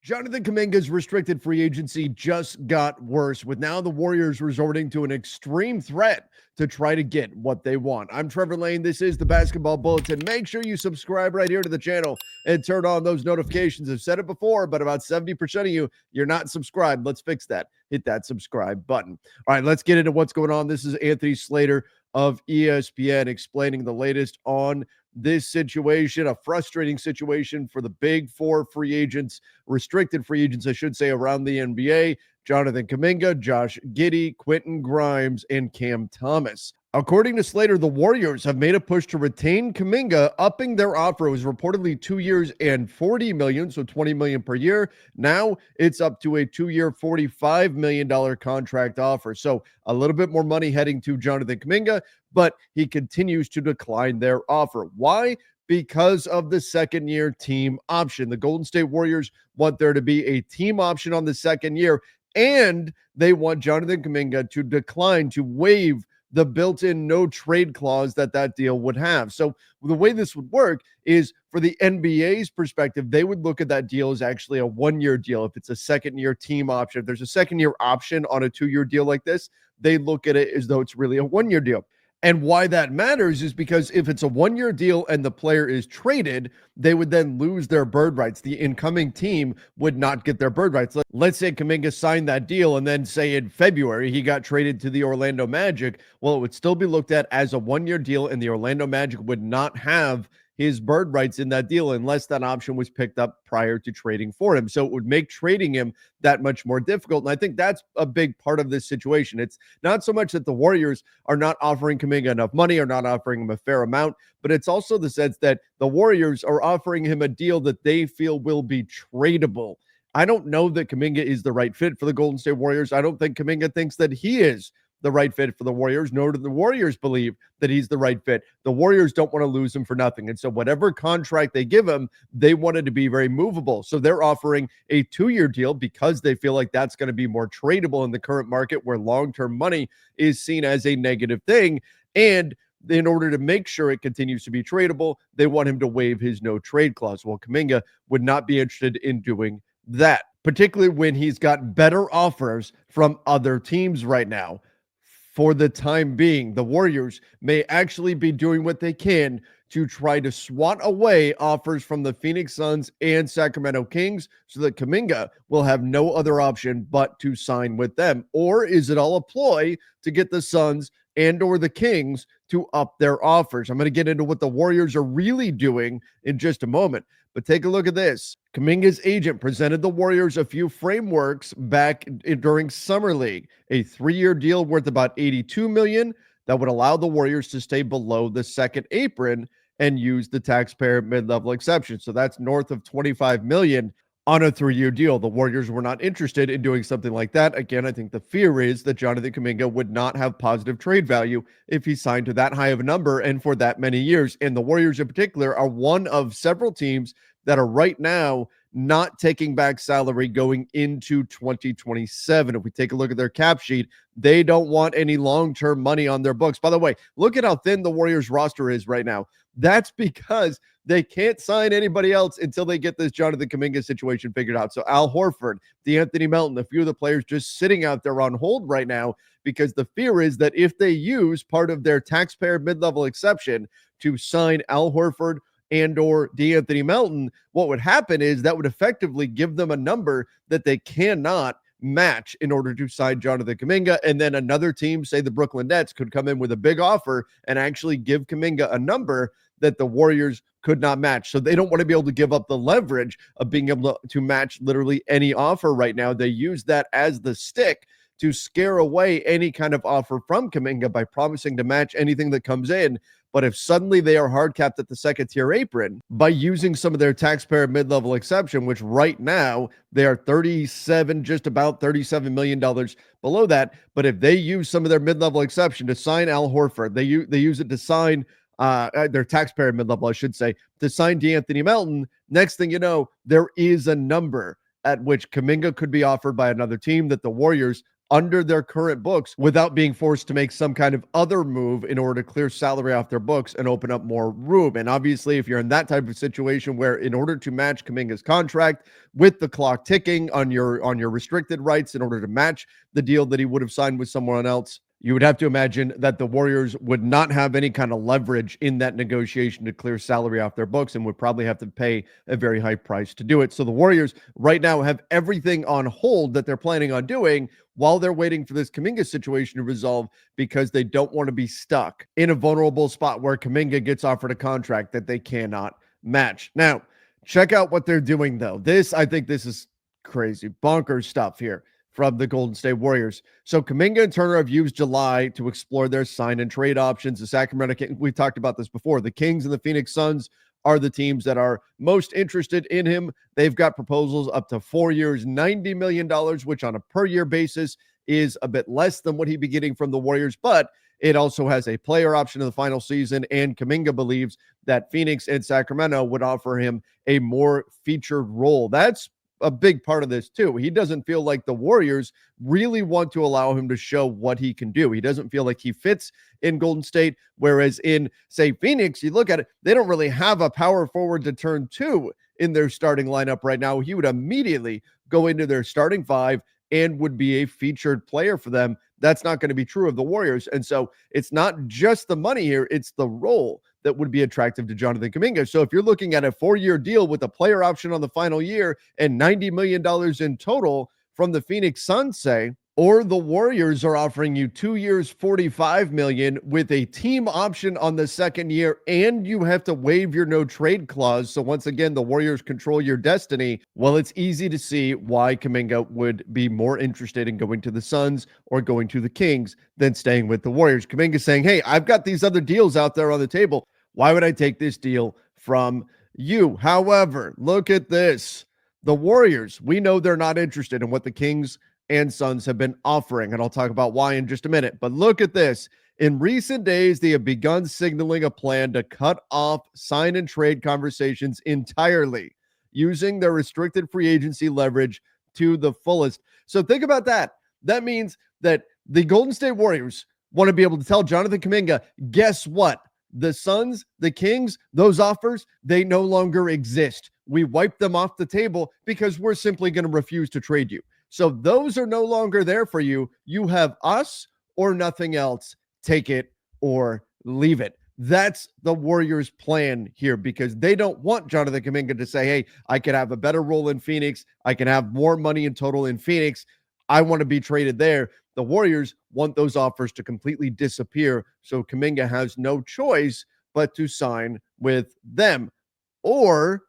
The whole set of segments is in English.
Jonathan Kuminga's restricted free agency just got worse, with now the Warriors resorting to an extreme threat to try to get what they want. I'm Trevor Lane. This is the Basketball Bulletin. Make sure you subscribe right here to the channel and turn on those notifications. I've said it before, but about 70% of you're not subscribed. Let's fix that. Hit that subscribe button. All right, let's get into what's going on. This is Anthony Slater of ESPN explaining the latest on this situation, a frustrating situation for the big four free agents, restricted free agents, I should say, around the NBA. Jonathan Kuminga, Josh Giddey, Quentin Grimes, and Cam Thomas. According to Slater, the Warriors have made a push to retain Kuminga, upping their offer. It was reportedly 2 years and $40 million, so $20 million per year. Now it's up to a 2-year, $45 million contract offer. So a little bit more money heading to Jonathan Kuminga, but he continues to decline their offer. Why? Because of the second-year team option. The Golden State Warriors want there to be a team option on the second year, and they want Jonathan Kuminga to decline, to waive the built-in no trade clause that deal would have. So the way this would work is, for the NBA's perspective, they would look at that deal as actually a 1-year deal. If it's a second-year team option, if there's a second-year option on a 2-year deal like this, they look at it as though it's really a 1-year deal. And why that matters is because if it's a 1-year deal and the player is traded, they would then lose their bird rights. The incoming team would not get their bird rights. Let's say Kuminga signed that deal and then say in February he got traded to the Orlando Magic. Well, it would still be looked at as a 1-year deal, and the Orlando Magic would not have his bird rights in that deal unless that option was picked up prior to trading for him. So it would make trading him that much more difficult. And I think that's a big part of this situation. It's not so much that the Warriors are not offering Kuminga enough money or not offering him a fair amount, but it's also the sense that the Warriors are offering him a deal that they feel will be tradable. I don't know that Kuminga is the right fit for the Golden State Warriors. I don't think Kuminga thinks that he is the right fit for the Warriors, nor do the Warriors believe that he's the right fit. The Warriors don't want to lose him for nothing. And so whatever contract they give him, they want it to be very movable. So they're offering a 2-year deal because they feel like that's going to be more tradable in the current market where long-term money is seen as a negative thing. And in order to make sure it continues to be tradable, they want him to waive his no trade clause. Well, Kuminga would not be interested in doing that, particularly when he's got better offers from other teams right now. For the time being, the Warriors may actually be doing what they can to try to swat away offers from the Phoenix Suns and Sacramento Kings so that Kuminga will have no other option but to sign with them. Or is it all a ploy to get the Suns and or the Kings to up their offers? I'm going to get into what the Warriors are really doing in just a moment. But take a look at this. Kuminga's agent presented the Warriors a few frameworks back during Summer League, a 3-year deal worth about $82 million that would allow the Warriors to stay below the second apron and use the taxpayer mid-level exception. So that's north of $25 million on a 3-year deal. The Warriors were not interested in doing something like that. Again, I think the fear is that Jonathan Kuminga would not have positive trade value if he signed to that high of a number and for that many years. And the Warriors in particular are one of several teams that are right now not taking back salary going into 2027. If we take a look at their cap sheet, they don't want any long-term money on their books. By the way, look at how thin the Warriors roster is right now. That's because they can't sign anybody else until they get this Jonathan Kuminga situation figured out. So Al Horford, D'Anthony Melton, a few of the players just sitting out there on hold right now because the fear is that if they use part of their taxpayer mid-level exception to sign Al Horford and or D'Anthony Melton, what would happen is that would effectively give them a number that they cannot match in order to sign Jonathan Kuminga. And then another team, say the Brooklyn Nets, could come in with a big offer and actually give Kuminga a number that the Warriors could not match. So they don't want to be able to give up the leverage of being able to match literally any offer right now. They use that as the stick to scare away any kind of offer from Kuminga by promising to match anything that comes in. But if suddenly they are hard capped at the second tier apron by using some of their taxpayer mid-level exception, which right now they are just about $37 million below that. But if they use some of their mid-level exception to sign Al Horford, they use it to sign their taxpayer mid-level, I should say, to sign D'Anthony Melton. Next thing you know, there is a number at which Kuminga could be offered by another team that the Warriors under their current books without being forced to make some kind of other move in order to clear salary off their books and open up more room. And obviously, if you're in that type of situation where in order to match Kuminga's contract with the clock ticking on your restricted rights in order to match the deal that he would have signed with someone else, you would have to imagine that the Warriors would not have any kind of leverage in that negotiation to clear salary off their books and would probably have to pay a very high price to do it. So the Warriors right now have everything on hold that they're planning on doing while they're waiting for this Kuminga situation to resolve, because they don't want to be stuck in a vulnerable spot where Kuminga gets offered a contract that they cannot match. Now, check out what they're doing, though. I think this is crazy, bonkers stuff here from the Golden State Warriors. So Kuminga and Turner have used July to explore their sign and trade options. The Sacramento Kings, we've talked about this before. The Kings and the Phoenix Suns are the teams that are most interested in him. They've got proposals up to 4 years, $90 million, which on a per year basis is a bit less than what he'd be getting from the Warriors, but it also has a player option in the final season, and Kuminga believes that Phoenix and Sacramento would offer him a more featured role. That's a big part of this too. He doesn't feel like the Warriors really want to allow him to show what he can do. He doesn't feel like he fits in Golden State, whereas in, say, Phoenix, you look at it, they don't really have a power forward to turn to in their starting lineup right now. He would immediately go into their starting five and would be a featured player for them. That's not going to be true of the Warriors. And so it's not just the money here, it's the role that would be attractive to Jonathan Kuminga. So if you're looking at a 4-year deal with a player option on the final year and $90 million in total from the Phoenix Suns, say, or the Warriors are offering you 2 years, $45 million with a team option on the second year, and you have to waive your no trade clause. So once again, the Warriors control your destiny. Well, it's easy to see why Kuminga would be more interested in going to the Suns or going to the Kings than staying with the Warriors. Kuminga saying, hey, I've got these other deals out there on the table. Why would I take this deal from you? However, look at this. The Warriors, we know they're not interested in what the Kings and Suns have been offering, and I'll talk about why in just a minute. But look at this. In recent days, they have begun signaling a plan to cut off sign and trade conversations entirely, using their restricted free agency leverage to the fullest. So think about that. That means that the Golden State Warriors want to be able to tell Jonathan Kuminga, guess what? The Suns, the Kings, those offers, they no longer exist. We wiped them off the table because we're simply going to refuse to trade you. So those are no longer there for you. You have us or nothing else. Take it or leave it. That's the Warriors' plan here, because they don't want Jonathan Kuminga to say, hey, I could have a better role in Phoenix. I can have more money in total in Phoenix. I want to be traded there. The Warriors want those offers to completely disappear, so Kuminga has no choice but to sign with them. Or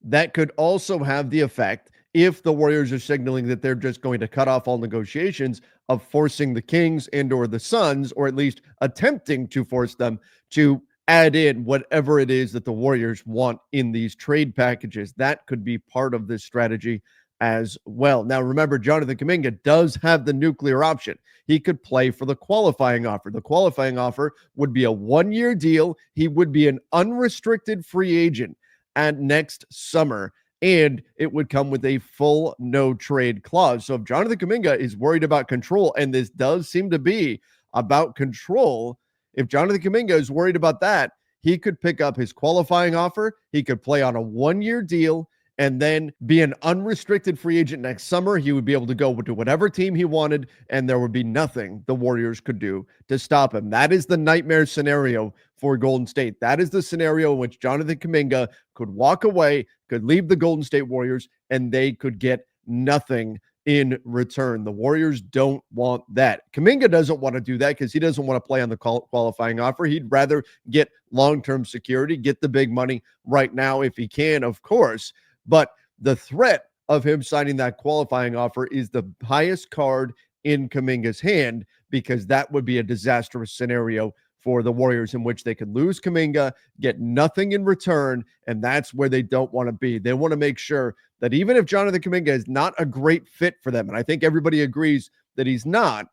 that could also have the effect, if the Warriors are signaling that they're just going to cut off all negotiations, of forcing the Kings and or the Suns, or at least attempting to force them to add in whatever it is that the Warriors want in these trade packages. That could be part of this strategy as well. Now, remember, Jonathan Kuminga does have the nuclear option. He could play for the qualifying offer. The qualifying offer would be a 1-year deal. He would be an unrestricted free agent at next summer, and it would come with a full no trade clause. So if Jonathan Kuminga is worried about control, and this does seem to be about control, if Jonathan Kuminga is worried about that, he could pick up his qualifying offer. He could play on a 1-year deal and then be an unrestricted free agent next summer. He would be able to go to whatever team he wanted, and there would be nothing the Warriors could do to stop him. That is the nightmare scenario for Golden State. That is the scenario in which Jonathan Kuminga could walk away, could leave the Golden State Warriors, and they could get nothing in return. The Warriors don't want that. Kuminga doesn't want to do that because he doesn't want to play on the qualifying offer. He'd rather get long-term security, get the big money right now if he can, of course. But the threat of him signing that qualifying offer is the highest card in Kuminga's hand, because that would be a disastrous scenario for the Warriors, in which they could lose Kuminga, get nothing in return, and that's where they don't want to be. They want to make sure that even if Jonathan Kuminga is not a great fit for them, and I think everybody agrees that he's not,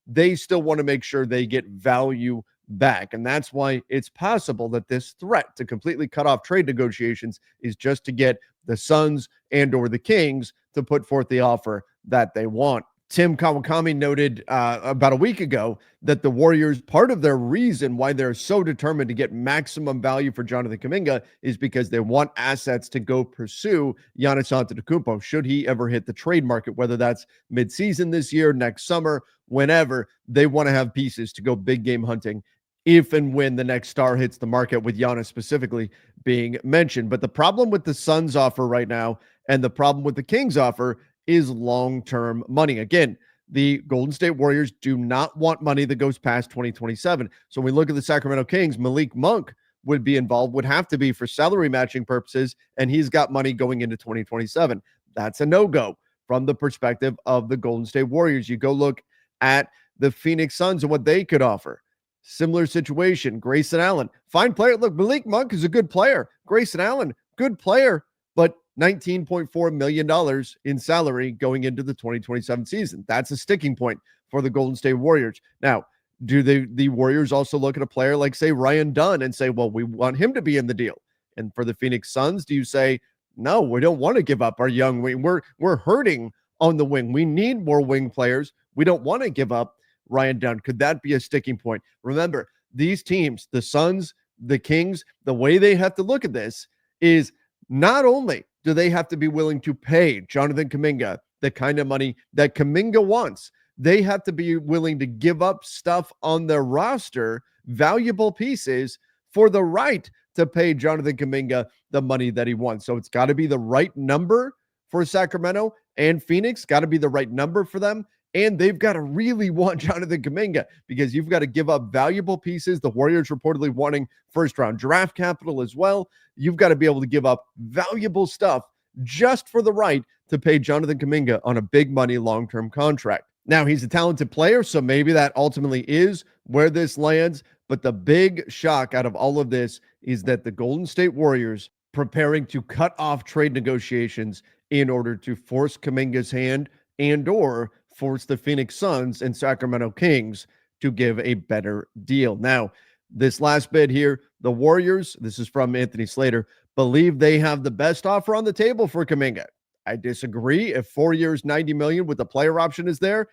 they still want to make sure they get value back. And that's why it's possible that this threat to completely cut off trade negotiations is just to get the Suns and or the Kings to put forth the offer that they want. Tim Kawakami noted about a week ago that the Warriors, part of their reason why they're so determined to get maximum value for Jonathan Kuminga is because they want assets to go pursue Giannis Antetokounmpo should he ever hit the trade market, whether that's midseason this year, next summer, whenever. They want to have pieces to go big game hunting if and when the next star hits the market, with Giannis specifically being mentioned. But the problem with the Suns offer right now and the problem with the Kings offer is long-term money. Again, the Golden State Warriors do not want money that goes past 2027. So when we look at the Sacramento Kings, Malik Monk would be involved, would have to be for salary matching purposes, and he's got money going into 2027. That's a no-go from the perspective of the Golden State Warriors. You go look at the Phoenix Suns and what they could offer. Similar situation. Grayson Allen, fine player. Look, Malik Monk is a good player. Grayson Allen, good player, but $19.4 million in salary going into the 2027 season. That's a sticking point for the Golden State Warriors. Now, do the Warriors also look at a player like, say, Ryan Dunn and say, well, we want him to be in the deal? And for the Phoenix Suns, do you say, no, we don't want to give up our young wing. We're hurting on the wing. We need more wing players. We don't want to give up Ryan Dunn. Could that be a sticking point? Remember, these teams, the Suns, the Kings, the way they have to look at this is not only do they have to be willing to pay Jonathan Kuminga the kind of money that Kuminga wants, they have to be willing to give up stuff on their roster, valuable pieces, for the right to pay Jonathan Kuminga the money that he wants. So it's got to be the right number for Sacramento and Phoenix, got to be the right number for them. And they've got to really want Jonathan Kuminga because you've got to give up valuable pieces. The Warriors reportedly wanting first-round draft capital as well. You've got to be able to give up valuable stuff just for the right to pay Jonathan Kuminga on a big money long-term contract. Now, he's a talented player, so maybe that ultimately is where this lands. But the big shock out of all of this is that the Golden State Warriors preparing to cut off trade negotiations in order to force Kuminga's hand and or force the Phoenix Suns and Sacramento Kings to give a better deal. Now, this last bit here, the Warriors, this is from Anthony Slater, believe they have the best offer on the table for Kuminga. I disagree. If 4 years, $90 million with the player option is there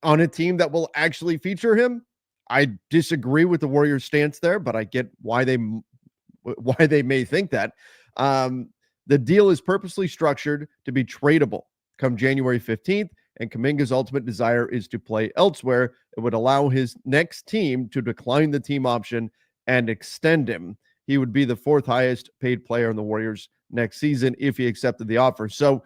on a team that will actually feature him, I disagree with the Warriors' stance there, but I get why they may think that. The deal is purposely structured to be tradable come January 15th. And Kuminga's ultimate desire is to play elsewhere. It would allow his next team to decline the team option and extend him. He would be the fourth highest paid player in the Warriors next season if he accepted the offer. So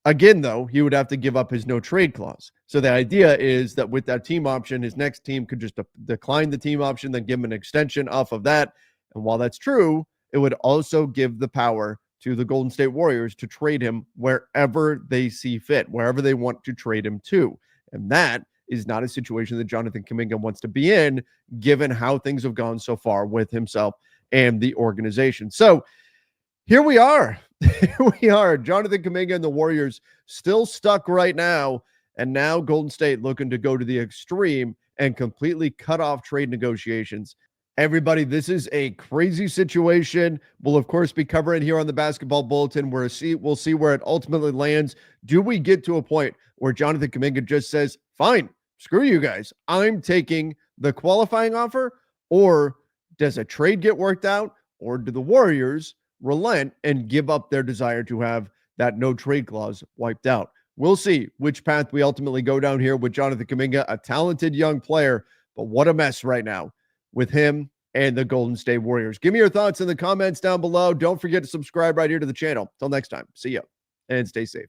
again, though, he would have to give up his no trade clause. So the idea is that with that team option, his next team could just decline the team option, then give him an extension off of that. And while that's true, it would also give the power to the Golden State Warriors to trade him wherever they see fit, wherever they want to trade him to. And that is not a situation that Jonathan Kuminga wants to be in, given how things have gone so far with himself and the organization. So here we are. Here we are. Jonathan Kuminga and the Warriors still stuck right now. And now Golden State looking to go to the extreme and completely cut off trade negotiations. Everybody, this is a crazy situation. We'll, of course, be covering here on the Basketball Bulletin. We'll see where it ultimately lands. Do we get to a point where Jonathan Kuminga just says, fine, screw you guys, I'm taking the qualifying offer? Or does a trade get worked out? Or do the Warriors relent and give up their desire to have that no trade clause wiped out? We'll see which path we ultimately go down here with Jonathan Kuminga, a talented young player, but what a mess right now with him and the Golden State Warriors. Give me your thoughts in the comments down below. Don't forget to subscribe right here to the channel. Till next time, see ya and stay safe.